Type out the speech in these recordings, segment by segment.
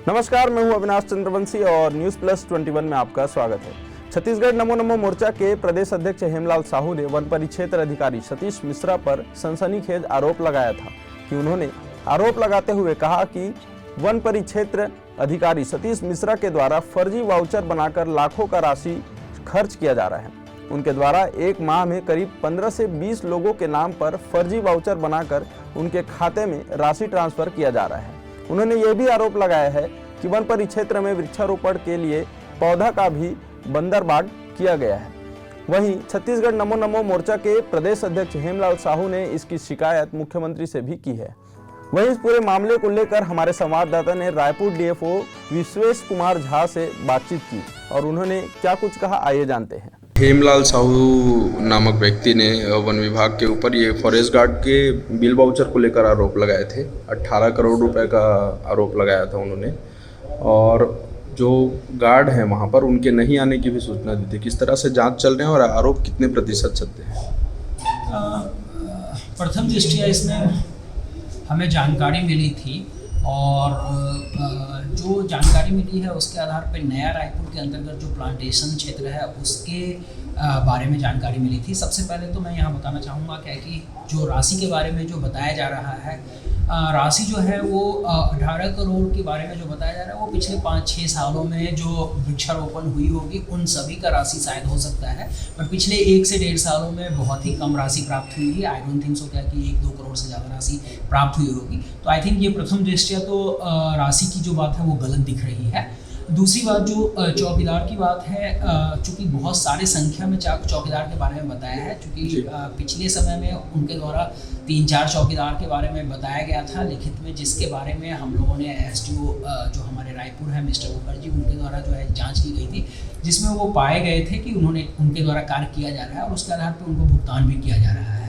नमस्कार, मैं हूं अविनाश चंद्रवंशी और न्यूज प्लस 21 में आपका स्वागत है। छत्तीसगढ़ नमो नमो मोर्चा के प्रदेश अध्यक्ष हेमलाल साहू ने वन परिक्षेत्र अधिकारी सतीश मिश्रा पर सनसनीखेज आरोप लगाया था कि उन्होंने आरोप लगाते हुए कहा कि वन परिक्षेत्र अधिकारी सतीश मिश्रा के द्वारा फर्जी वाउचर बनाकर लाखों का राशि खर्च किया जा रहा है। उनके द्वारा एक माह में करीब 15 से 20 लोगों के नाम पर फर्जी वाउचर बनाकर उनके खाते में राशि ट्रांसफर किया जा रहा है। उन्होंने ये भी आरोप लगाया है कि वन परिक्षेत्र में वृक्षारोपण के लिए पौधा का भी बंदरबांट किया गया है। वहीं छत्तीसगढ़ नमो नमो मोर्चा के प्रदेश अध्यक्ष हेमलाल साहू ने इसकी शिकायत मुख्यमंत्री से भी की है। वहीं इस पूरे मामले को लेकर हमारे संवाददाता ने रायपुर डीएफओ विश्वेश कुमार झा से बातचीत की और उन्होंने क्या कुछ कहा, आइए जानते हैं। हेमलाल साहू नामक व्यक्ति ने वन विभाग के ऊपर ये फॉरेस्ट गार्ड के बिल वाउचर को लेकर आरोप लगाए थे। 18 करोड़ रुपए का आरोप लगाया था उन्होंने, और जो गार्ड हैं वहाँ पर उनके नहीं आने की भी सूचना दी थी। किस तरह से जांच चल रहे हैं और आरोप कितने प्रतिशत सत्य हैं? प्रथम दृष्टया इसमें हमें जानकारी मिली थी और जो जानकारी मिली है उसके आधार पर नया रायपुर के अंतर्गत जो प्लांटेशन क्षेत्र है उसके बारे में जानकारी मिली थी। सबसे पहले तो मैं यहाँ बताना चाहूँगा क्या कि जो राशि के बारे में जो बताया जा रहा है, राशि जो है वो 18 करोड़ के बारे में जो बताया जा रहा है वो पिछले 5-6 सालों में जो वृक्षारोपण हुई होगी उन सभी का राशि शायद हो सकता है, पर पिछले 1 से 1.5 सालों में बहुत ही कम राशि प्राप्त हुई है। आई डोंट थिंक सो क्या कि 1-2 करोड़ से ज़्यादा राशि प्राप्त हुई होगी। तो आई थिंक ये प्रथम दृष्टया तो राशि की जो बात है वो गलत दिख रही है। दूसरी बात जो चौकीदार की बात है, चूँकि बहुत सारे संख्या में चौकीदार के बारे में बताया है, चूँकि पिछले समय में उनके द्वारा 3-4 चौकीदार के बारे में बताया गया था लिखित में, जिसके बारे में हम लोगों ने एसडीओ जो हमारे रायपुर है मिस्टर मुखर्जी, उनके द्वारा जो है जांच की गई थी, जिसमें वो पाए गए थे कि उनके द्वारा कार्य किया जा रहा है और उसके आधार पर उनको भुगतान भी किया जा रहा है।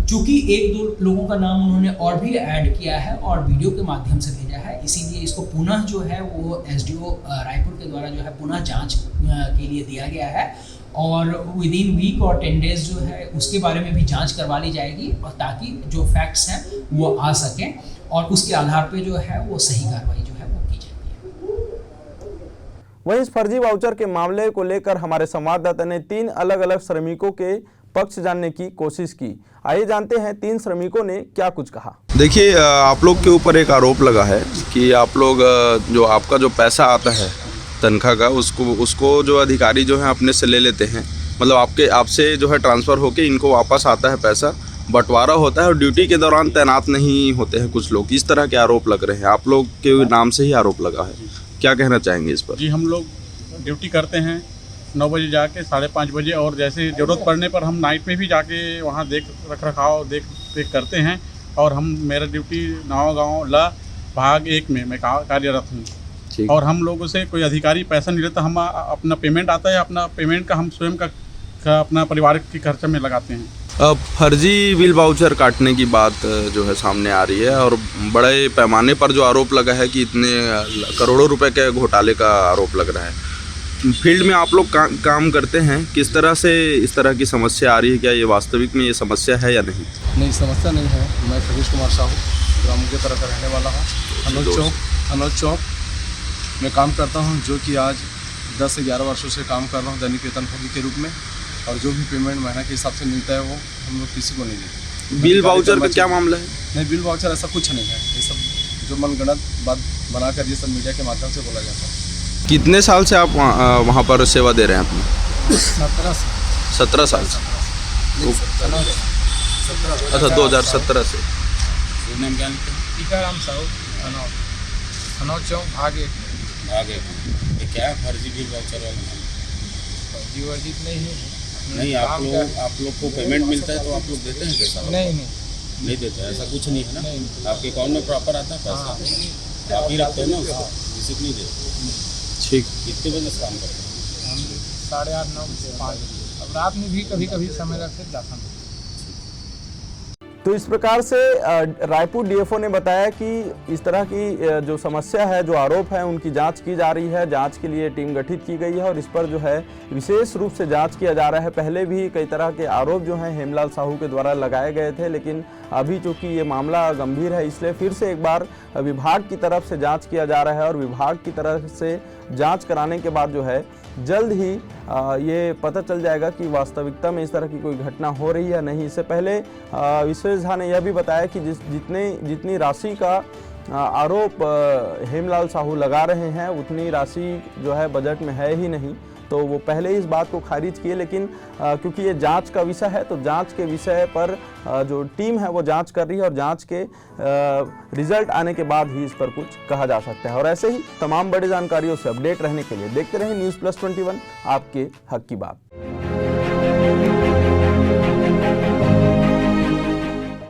चूँकि 1-2 लोगों का नाम उन्होंने और भी ऐड किया है और वीडियो के माध्यम से भेजा है, इसीलिए इसको पुनः जो है वो एसडीओ रायपुर के द्वारा जो है पुनः जांच के लिए दिया गया है और विद इन वीक और 10 डेज जो है उसके बारे में भी जांच करवा ली जाएगी, और ताकि जो फैक्ट्स हैं वो आ सकें और उसके आधार पे जो है वो सही कार्रवाई जो है वो की जाती है। वहीं इस फर्जी वाउचर के मामले को लेकर हमारे संवाददाता ने 3 अलग अलग श्रमिकों के पक्ष जानने की कोशिश की। आइए जानते हैं 3 श्रमिकों ने क्या कुछ कहा। देखिए, आप लोग के ऊपर एक आरोप लगा है कि आप लोग जो आपका जो पैसा आता है तनख्वाह का उसको जो अधिकारी जो है अपने से ले लेते हैं, मतलब आपसे जो है ट्रांसफ़र होके इनको वापस आता है, पैसा बंटवारा होता है और ड्यूटी के दौरान तैनात नहीं होते हैं कुछ लोग। इस तरह के आरोप लग रहे हैं, आप लोग के नाम से ही आरोप लगा है। क्या कहना चाहेंगे इस पर? जी, हम लोग ड्यूटी करते हैं 9 बजे जाके 5:30 बजे, और जैसे ज़रूरत पड़ने पर हम नाइट में भी जाके वहाँ देख करते हैं। और मेरा ड्यूटी नवागांव भाग 1 में मैं कार्यरत हूँ और हम लोगों से कोई अधिकारी पैसा नहीं लेता। हम अपना पेमेंट आता है, अपना पेमेंट का हम स्वयं का अपना परिवार के खर्चे में लगाते हैं। अब फर्जी बिल वाउचर काटने की बात जो है सामने आ रही है और बड़े पैमाने पर जो आरोप लगा है कि इतने करोड़ों रुपए के घोटाले का आरोप लग रहा है। फील्ड में आप लोग काम करते हैं, किस तरह से इस तरह की समस्या आ रही है? क्या ये वास्तविक में ये समस्या है या नहीं? नहीं, समस्या नहीं है। मैं सतीश कुमार साहू ग्राम की तरफ का रहने वाला हूँ। अनोज चौक में काम करता हूँ, जो कि आज 10 से 11 वर्षों से काम कर रहा हूँ दैनिक वेतनभोगी के रूप में, और जो भी पेमेंट महीना के हिसाब से मिलता है वो हम लोग किसी को नहीं देते। बिल वाउचर का क्या मामला है? नहीं, बिल वाउचर ऐसा कुछ नहीं है। ये सब जो मनगढ़ंत बात बनाकर ये सब मीडिया के माध्यम से बोला जाता है। कितने साल से आप वहाँ पर सेवा दे रहे हैं अपनी? 17 साल से। अच्छा, 2017 से। टीकाराम साहू, अनोज चौक आगे क्या फर्जी बिल वाउचर वाला? फर्जी वर्जित नहीं है। नहीं, आप लोग को पेमेंट मिलता है तो आप लोग देते हैं पैसा? नहीं देते, ऐसा कुछ नहीं है ना। नहीं। आपके अकाउंट में प्रॉपर आता है पैसा? आप ही रखते हैं ना उसको, रिसिप्ट नहीं देते? ठीक। कितने बजे से काम करते हैं? हम 8:30, 9 से 5 बजे। अब रात में भी कभी समय रख से जाता हूँ। तो इस प्रकार से रायपुर डीएफओ ने बताया कि इस तरह की जो समस्या है, जो आरोप है, उनकी जांच की जा रही है। जांच के लिए टीम गठित की गई है और इस पर जो है विशेष रूप से जांच किया जा रहा है। पहले भी कई तरह के आरोप जो हैं हेमलाल साहू के द्वारा लगाए गए थे, लेकिन अभी चूंकि ये मामला गंभीर है, इसलिए फिर से एक बार विभाग की तरफ से जाँच किया जा रहा है और विभाग की तरफ से जाँच कराने के बाद जो है जल्द ही ये पता चल जाएगा कि वास्तविकता में इस तरह की कोई घटना हो रही है या नहीं। इससे पहले विश्वेश झा ने यह भी बताया कि जितनी राशि का आरोप हेमलाल साहू लगा रहे हैं, उतनी राशि जो है बजट में है ही नहीं। तो वो पहले ही इस बात को खारिज किए, लेकिन क्योंकि ये जांच का विषय है, तो जांच के विषय पर जो टीम है वो जांच कर रही है और जांच के रिजल्ट आने के बाद ही इस पर कुछ कहा जा सकता है। और ऐसे ही तमाम बड़ी जानकारियों से अपडेट रहने के लिए देखते रहें न्यूज़ प्लस 21, आपके हक की बात।